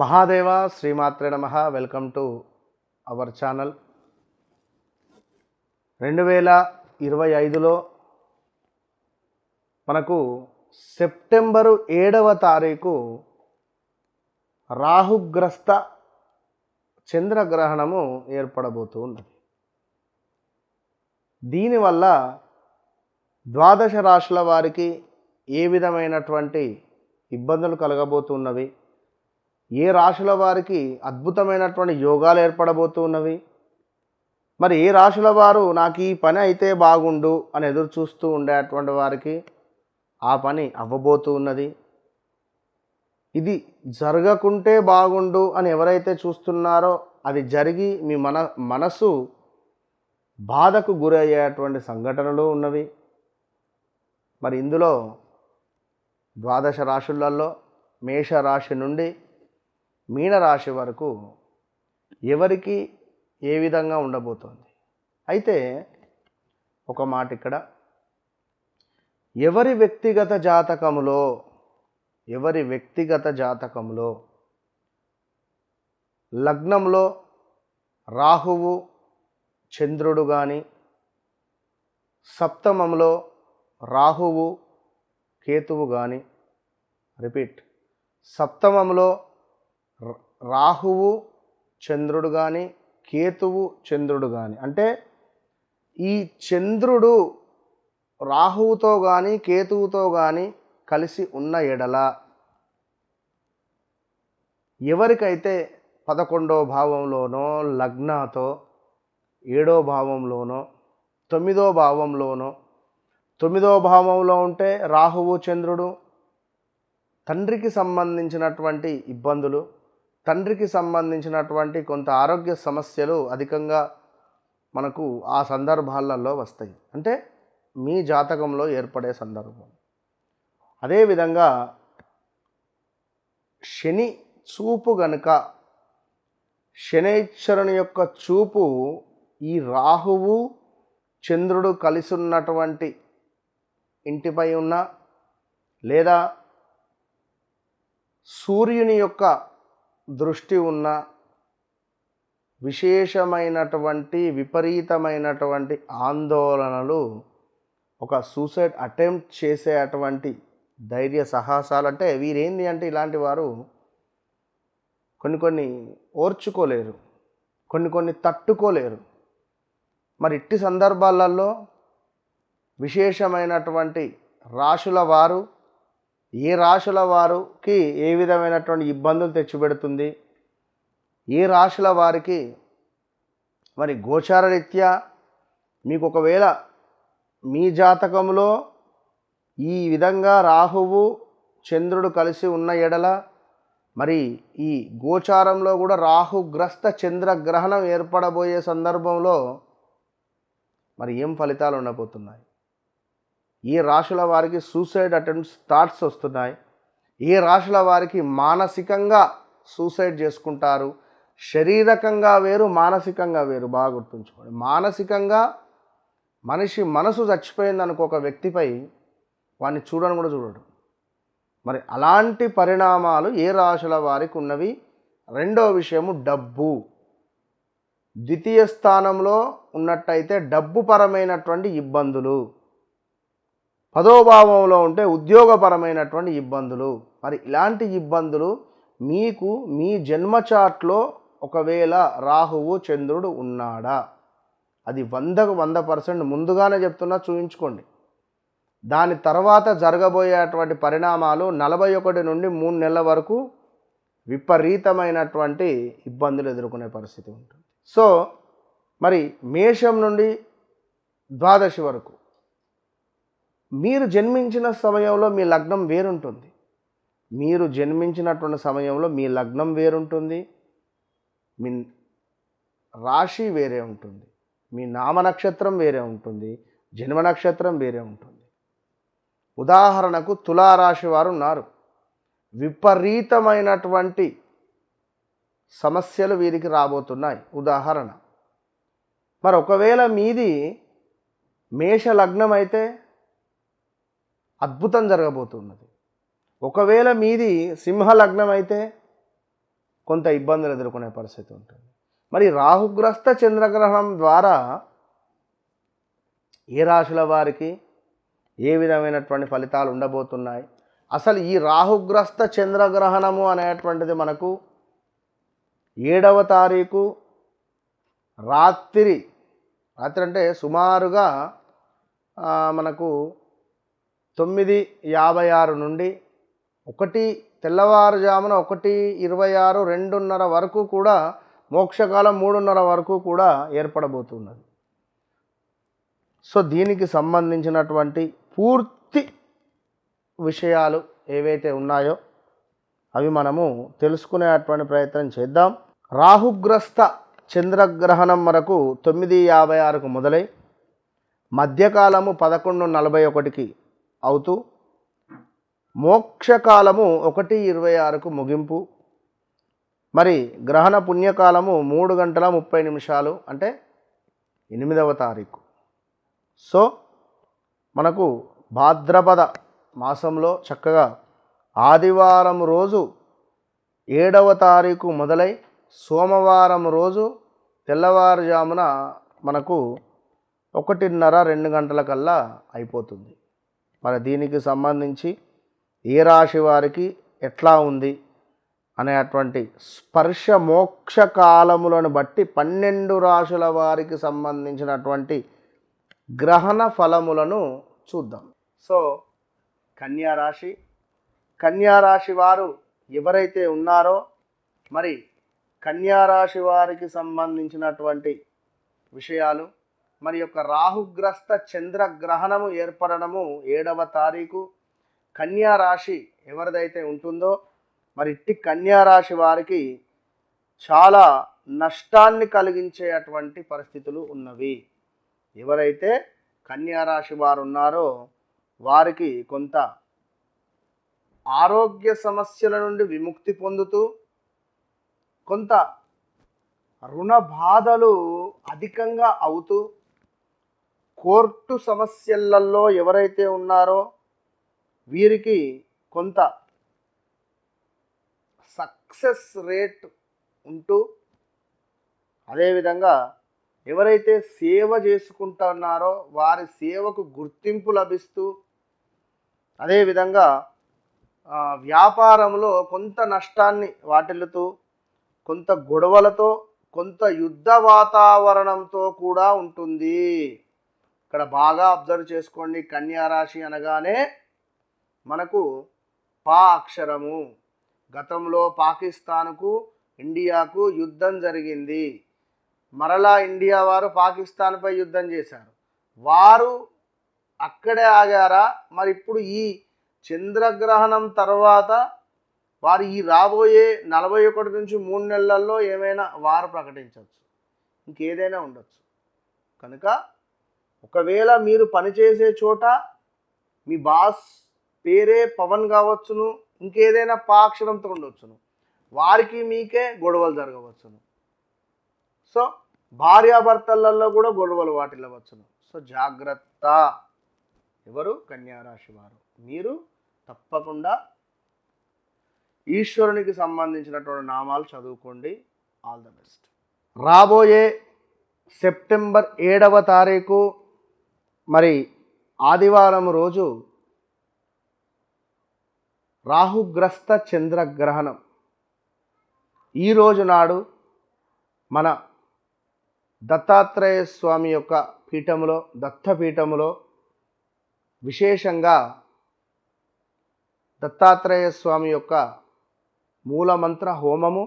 మహాదేవ శ్రీమాత్రే నమః. Welcome to our channel. 2025లో మనకు సెప్టెంబరు 7వ తారీఖు రాహుగ్రస్త చంద్రగ్రహణము ఏర్పడబోతుంది. దీనివల్ల ద్వాదశ రాశుల వారికి ఏ విధమైనటువంటి ఇబ్బందులు కలగబోతున్నవి, ఏ రాశుల వారికి అద్భుతమైనటువంటి యోగాలు ఏర్పడబోతున్నవి, మరి ఏ రాశుల వారు నాకు ఈ పని అయితే బాగుండు అని ఎదురు చూస్తూ ఉండేటువంటి వారికి ఆ పని అవ్వబోతూ ఉన్నది. ఇది జరగకుంటే బాగుండు అని ఎవరైతే చూస్తున్నారో అది జరిగి మీ మనసు బాధకు గురయ్యేటువంటి సంఘటనలు ఉన్నవి. మరి ఇందులో ద్వాదశ రాశులలో మేషరాశి నుండి మీనరాశి వరకు ఎవరికి ఏ విధంగా ఉండబోతోంది. అయితే ఒక మాట ఇక్కడ, ఎవరి వ్యక్తిగత జాతకములో లగ్నంలో రాహువు చంద్రుడు కానీ, సప్తమంలో రాహువు కేతువు కానీ, సప్తమంలో రాహువు చంద్రుడు కానీ, కేతువు చంద్రుడు కానీ, అంటే ఈ చంద్రుడు రాహువుతో కానీ కేతువుతో కానీ కలిసి ఉన్న ఎడల ఎవరికైతే 11వ భావంలోనో లగ్నాతో 7వ భావంలోనో 9వ భావంలోనో, 9వ భావంలో ఉంటే రాహువు చంద్రుడు తండ్రికి సంబంధించినటువంటి ఇబ్బందులు, తండ్రికి సంబంధించినటువంటి కొంత ఆరోగ్య సమస్యలు అధికంగా మనకు ఆ సందర్భాలలో వస్తాయి. అంటే మీ జాతకంలో ఏర్పడే సందర్భం. అదేవిధంగా శని చూపు గనుక, శనైశ్వరుని యొక్క చూపు ఈ రాహువు చంద్రుడు కలిసి ఉన్నటువంటి ఇంటిపై ఉన్న, లేదా సూర్యుని యొక్క దృష్టి ఉన్న, విపరీతమైనటువంటి ఆందోళనలు, ఒక సూసైడ్ అటెంప్ట్ చేసేటువంటి ధైర్య సాహసాలు, అంటే వీరేంది అంటే ఇలాంటి వారు కొన్ని ఓర్చుకోలేరు, కొన్ని తట్టుకోలేరు. మరి ఇట్టి సందర్భాలలో విశేషమైనటువంటి రాశుల వారు, ఏ రాశుల వారికి ఏ విధమైనటువంటి ఇబ్బందులు తెచ్చిపెడుతుంది, ఏ రాశుల వారికి మరి గోచార రీత్యా మీకు ఒకవేళ మీ జాతకంలో ఈ విధంగా రాహువు చంద్రుడు కలిసి ఉన్న ఎడల, మరి ఈ గోచారంలో కూడా రాహుగ్రస్త చంద్రగ్రహణం ఏర్పడబోయే సందర్భంలో మరి ఏం ఫలితాలు ఉండబోతున్నాయి, ఏ రాశుల వారికి సూసైడ్ అటెంప్ట్స్ థాట్స్ వస్తున్నాయి, ఏ రాశుల వారికి మానసికంగా సూసైడ్ చేసుకుంటారు. శారీరకంగా వేరు, మానసికంగా వేరు. బాగా గుర్తుంచుకోండి. మానసికంగా మనిషి మనసు చచ్చిపోయింది అనుకో, ఒక వ్యక్తిపై వాడిని చూడని కూడా చూడడు. మరి అలాంటి పరిణామాలు ఏ రాశుల వారికి ఉన్నవి. రెండో విషయము డబ్బు. ద్వితీయ స్థానంలో ఉన్నట్టయితే డబ్బు పరమైనటువంటి ఇబ్బందులు, 10వ భావంలో ఉంటే ఉద్యోగపరమైనటువంటి ఇబ్బందులు. మరి ఇలాంటి ఇబ్బందులు మీకు మీ జన్మ చార్ట్లో ఒకవేళ రాహువు చంద్రుడు ఉన్నాడా, అది 100కు 100% ముందుగానే చెప్తున్నా, చూయించుకోండి. దాని తర్వాత జరగబోయేటువంటి పరిణామాలు 41 నుండి 3 నెలల వరకు విపరీతమైనటువంటి ఇబ్బందులు ఎదుర్కొనే పరిస్థితి ఉంటుంది. సో మరి మేషం నుండి ద్వాదశి వరకు మీరు జన్మించిన సమయంలో మీ లగ్నం వేరుంటుంది. మీరు జన్మించినటువంటి సమయంలో మీ లగ్నం వేరుంటుంది, మీ రాశి వేరే ఉంటుంది, మీ నామ నక్షత్రం వేరే ఉంటుంది, జన్మ నక్షత్రం వేరే ఉంటుంది. ఉదాహరణకు తులారాశి వారు ఉన్నారు. విపరీతమైనటువంటి సమస్యలు వీరికి రాబోతున్నాయి. ఉదాహరణ, మరి ఒకవేళ మీది మేష లగ్నం అయితే అద్భుతం జరగబోతున్నది. ఒకవేళ మీది సింహ లగ్నం అయితే కొంత ఇబ్బందులు ఎదుర్కొనే పరిస్థితి ఉంటుంది. మరి రాహుగ్రస్త చంద్రగ్రహణం ద్వారా ఏ రాశుల వారికి ఏ విధమైనటువంటి ఫలితాలు ఉండబోతున్నాయి? అసలు ఈ రాహుగ్రస్త చంద్రగ్రహణము అనేటువంటిది మనకు 7వ తారీఖు రాత్రి అంటే సుమారుగా మనకు 9:56 నుండి తెల్లవారుజామున 1:26 2:30 వరకు కూడా మోక్షకాలం 3:30 వరకు కూడా ఏర్పడబోతున్నది. సో దీనికి సంబంధించినటువంటి పూర్తి విషయాలు ఏవైతే ఉన్నాయో అవి మనము తెలుసుకునేటువంటి ప్రయత్నం చేద్దాం. రాహుగ్రస్త చంద్రగ్రహణం మనకు 9:56కు మొదలై మధ్యకాలము 11:41కి అవుతూ మోక్షకాలము 1:26కు ముగింపు. మరి గ్రహణ పుణ్యకాలము 3:30 అంటే 8వ తారీఖు. సో మనకు భాద్రపద మాసంలో చక్కగా ఆదివారం రోజు 7వ తారీఖు మొదలై సోమవారం రోజు తెల్లవారుజామున మనకు 1:30 2 అయిపోతుంది. మరి దీనికి సంబంధించి ఏ రాశి వారికి ఎట్లా ఉంది అనేటువంటి స్పర్శ మోక్ష కాలములను బట్టి 12 రాశుల వారికి సంబంధించినటువంటి గ్రహణ ఫలములను చూద్దాం. సో కన్యారాశి వారు ఎవరైతే ఉన్నారో మరి కన్యారాశి వారికి సంబంధించినటువంటి విషయాలు, మరి యొక్క రాహుగ్రస్త చంద్రగ్రహణము ఏర్పడడము 7వ తారీఖు కన్యారాశి ఎవరిదైతే ఉంటుందో మరి ఇట్టి కన్యారాశి వారికి చాలా నష్టాన్ని కలిగించేటువంటి పరిస్థితులు ఉన్నవి. ఎవరైతే కన్యారాశి వారు ఉన్నారో వారికి కొంత ఆరోగ్య సమస్యల నుండి విముక్తి పొందుతూ కొంత రుణ బాధలు అధికంగా అవుతూ కోర్టు సమస్యలలో ఎవరైతే ఉన్నారో వీరికి కొంత సక్సెస్ రేట్ ఉంటూ, అదేవిధంగా ఎవరైతే సేవ చేసుకుంటున్నారో వారి సేవకు గుర్తింపు లభిస్తూ, అదేవిధంగా వ్యాపారంలో కొంత నష్టాన్ని వాటిల్లుతూ, కొంత గొడవలతో, కొంత యుద్ధ వాతావరణంతో కూడా ఉంటుంది. ఇక్కడ బాగా అబ్జర్వ్ చేసుకోండి. కన్యారాశి అనగానే మనకు పా అక్షరము. గతంలో పాకిస్తాన్కు ఇండియాకు యుద్ధం జరిగింది. మరలా ఇండియా వారు పాకిస్తాన్పై యుద్ధం చేశారు. వారు అక్కడే ఆగారా? మరి ఇప్పుడు ఈ చంద్రగ్రహణం తర్వాత వారు ఈ రాబోయే 41 నుంచి 3 నెలల్లో ఏమైనా వారు ప్రకటించవచ్చు, ఇంకేదైనా ఉండొచ్చు. కనుక ఒకవేళ మీరు పనిచేసే చోట మీ బాస్ పేరే పవన్ కావచ్చును, ఇంకేదైనా పాక్షరంతో ఉండవచ్చును, వారికి మీకే గొడవలు జరగవచ్చును. సో భార్యాభర్తలలో కూడా గొడవలు వాటిల్లవచ్చును. సో జాగ్రత్త. ఎవరు? కన్యారాశి వారు. మీరు తప్పకుండా ఈశ్వరునికి సంబంధించినటువంటి నామాలు చదువుకోండి. All the best. రాబోయే సెప్టెంబర్ 7వ తారీఖు మరి ఆదివారం రోజు రాహుగ్రస్త చంద్రగ్రహణం. ఈరోజు నాడు మన దత్తాత్రేయ స్వామి యొక్క పీఠములో, దత్తపీఠములో విశేషంగా దత్తాత్రేయ స్వామి యొక్క మూలమంత్ర హోమము,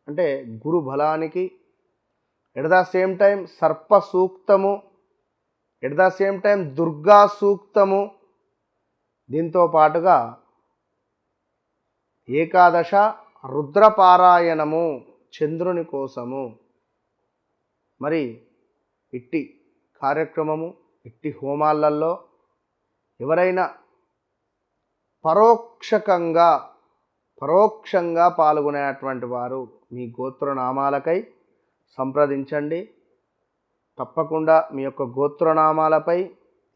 అంటే గురు బలానికి, ఎట్ ద సేమ్ టైం సర్ప సూక్తము, at the same time Durga సూక్తము, దీంతో పాటుగా ఏకాదశ రుద్రపారాయణము చంద్రుని కోసము. మరి ఇట్టి కార్యక్రమము, ఇట్టి హోమాలలో ఎవరైనా పరోక్షంగా పాల్గొనేటువంటి వారు మీ గోత్రనామాలకై సంప్రదించండి. తప్పకుండా మీ యొక్క గోత్రనామాలపై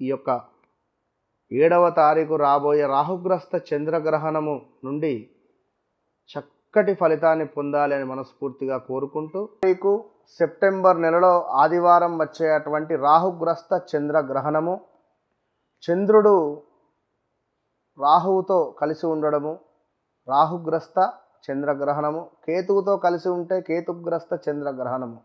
ఈ యొక్క 7వ తారీఖు రాబోయే రాహుగ్రస్త చంద్రగ్రహణము నుండి చక్కటి ఫలితాన్ని పొందాలి అని మనస్ఫూర్తిగా కోరుకుంటూ, మీకు సెప్టెంబర్ నెలలో ఆదివారం వచ్చేటువంటి రాహుగ్రస్త చంద్రగ్రహణము, చంద్రుడు రాహువుతో కలిసి ఉండడము, రాహుగ్రస్త చంద్రగ్రహణము, కేతువుతో కలిసి ఉంటే కేతుగ్రస్త చంద్రగ్రహణము.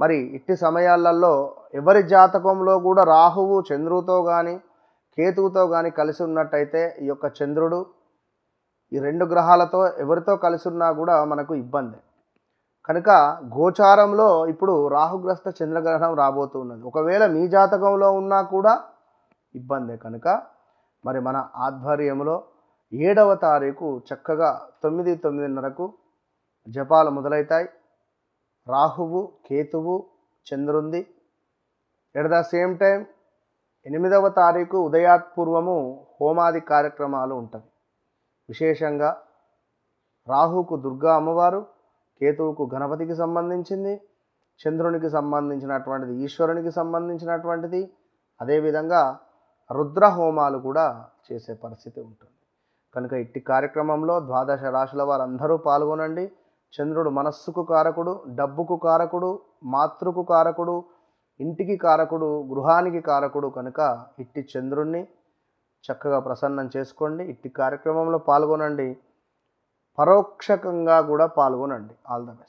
మరి ఇట్టి సమయాలలో ఎవరి జాతకంలో కూడా రాహువు చంద్రుడితో కానీ కేతువుతో కానీ కలిసి ఉన్నట్టయితే ఈ యొక్క చంద్రుడు ఈ రెండు గ్రహాలతో ఎవరితో కలిసి ఉన్నా కూడా మనకు ఇబ్బంది. కనుక గోచారంలో ఇప్పుడు రాహుగ్రస్త చంద్రగ్రహణం రాబోతున్నది. ఒకవేళ మీ జాతకంలో ఉన్నా కూడా ఇబ్బందే. కనుక మరి మన ఆధ్వర్యంలో 7వ తారీఖు చక్కగా 9:30కు జపాలు మొదలవుతాయి. రాహువు కేతువు చంద్రుంది. ఎట్ ద సేమ్ టైం 8వ తారీఖు ఉదయాత్పూర్వము హోమాది కార్యక్రమాలు ఉంటాయి. విశేషంగా రాహువుకు దుర్గా అమ్మవారు, కేతువుకు గణపతికి సంబంధించింది, చంద్రునికి సంబంధించినటువంటిది ఈశ్వరునికి సంబంధించినటువంటిది, అదేవిధంగా రుద్ర హోమాలు కూడా చేసే పరిస్థితి ఉంటుంది. కనుక ఇట్టి కార్యక్రమంలో 12 రాశుల వారందరూ పాల్గొనండి. చంద్రుడు మనస్సుకు కారకుడు, డబ్బుకు కారకుడు, మాతృకు కారకుడు, ఇంటికి కారకుడు, గృహానికి కారకుడు. కనుక ఇట్టి చంద్రుణ్ణి చక్కగా ప్రసన్నం చేసుకోండి. ఇట్టి కార్యక్రమంలో పాల్గొనండి, పరోక్షకంగా కూడా పాల్గొనండి. All the best.